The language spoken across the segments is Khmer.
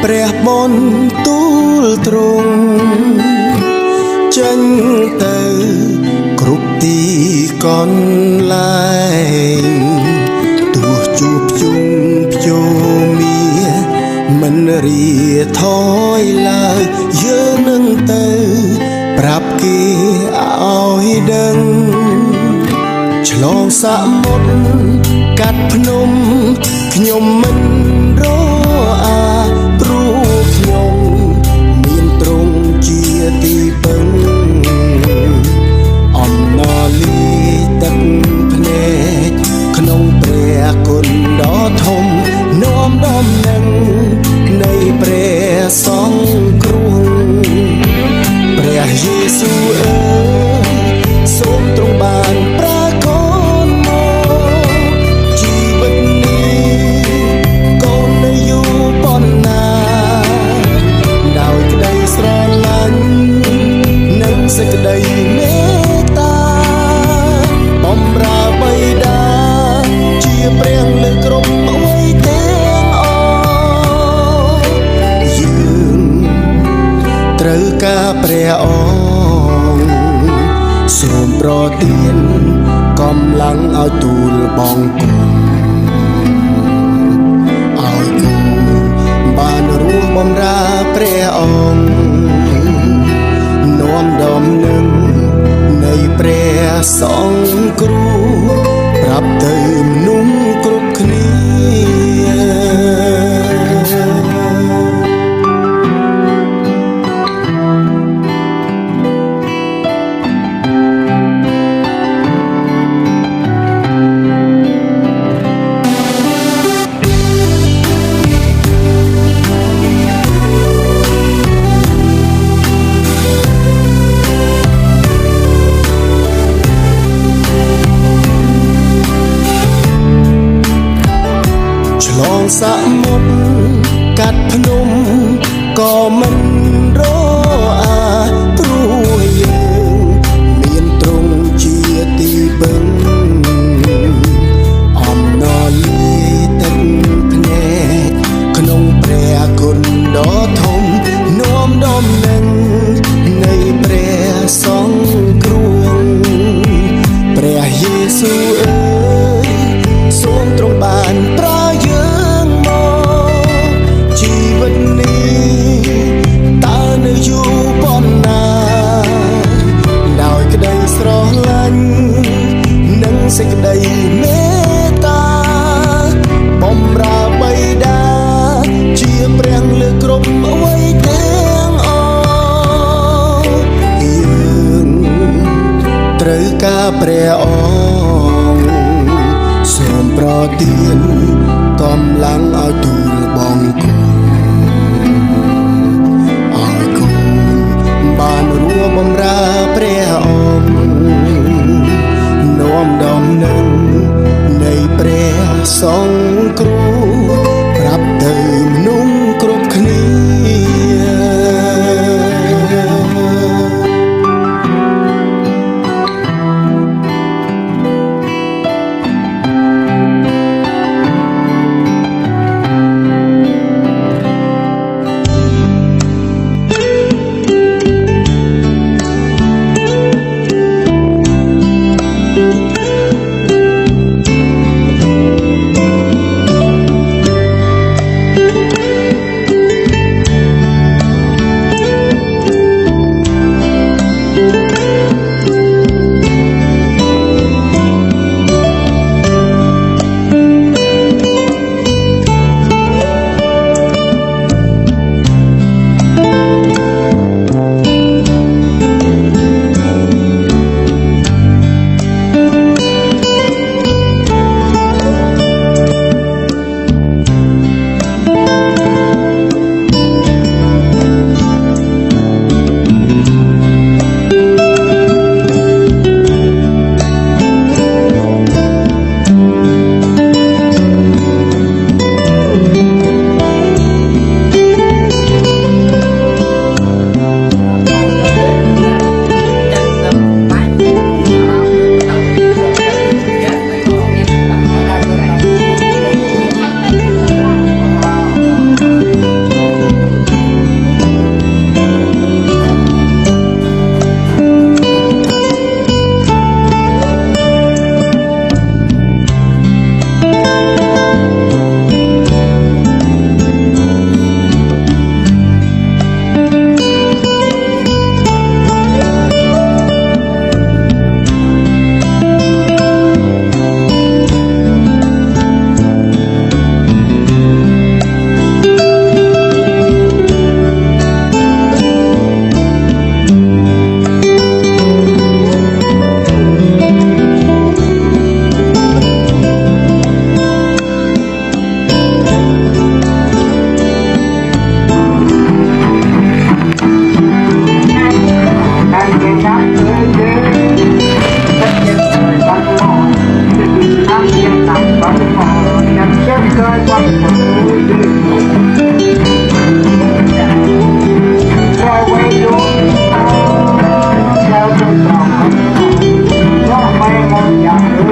ព្រះបុណ្យទូលទ្រង់ចេញទៅគ្រប់ទីកន្លែងទោះជួបជុំភ្ជុំមាមិនរីថយឡើយយើងនឹងទៅប្រាប់គេឲ្យដឹងឆ្លងសមុទ្រកាត់ភ្នំខ្ញុំមិនរអាព្រោះខ្ញុំមានទ្រង់ជាទីពឹងអំណរលីទឹកភ្នែកក្នុងព្រះគុណដ៏ធំនាំដំណឹងនៃព្រះសង្គ្រោះព្រះយេស៊ូវអើយសូមទ្រង់បានប្រាកដមកជីវិតនេះកូននៅយូរប៉ុណ្ណាដោយក្តីស្រឡាញ់និងសេចក្តីមេត្តាបំរើបិតាជាព្រះលើគ្រប់អ្វីទាំងអស់យើងត្រូវការព្រះអង្គសូមប្រទានកម្លាំងឲ្យទូលបង្គំឲ្យគូបានរស់បម្រើព្រះអង្គនាំដំណឹងនៃព្រះសង្គ្រោះប្រាប់ទៅមនុស្សគ្រប់គ្នាឆ្លងសមុទ្រកាត់ភ្នំក៏មិនរអាព្រោះយើងមានទ្រង់ជាទីពឹងអំណរលីទឹកភ្នែកក្នុងព្រះគុណដ៏ធំនាំដំណឹងនៃព្រះសង្គ្រោះព្រះយេស៊ូវអើយសូមទ្រង់បានប្រើយើងមកជីវិតនេះតើនៅយូរប៉ុណ្ណាដោយក្តីស្រឡាញ់និងសេចក្តីមេត្តាបំរើបិតាជាព្រះលើគ្រប់អ្វីទាំងអស់យើងត្រូវការព្រះអង្គសូមប្រទានកម្លាំងឲ្យទូលបង្គំឲ្យកូនបានរស់បម្រើព្រះអង្គនាំដំណឹងនៃព្រះសង្គ្រោះប្រាប់ទៅមនុស្សគ្រប់គ្នា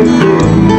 ។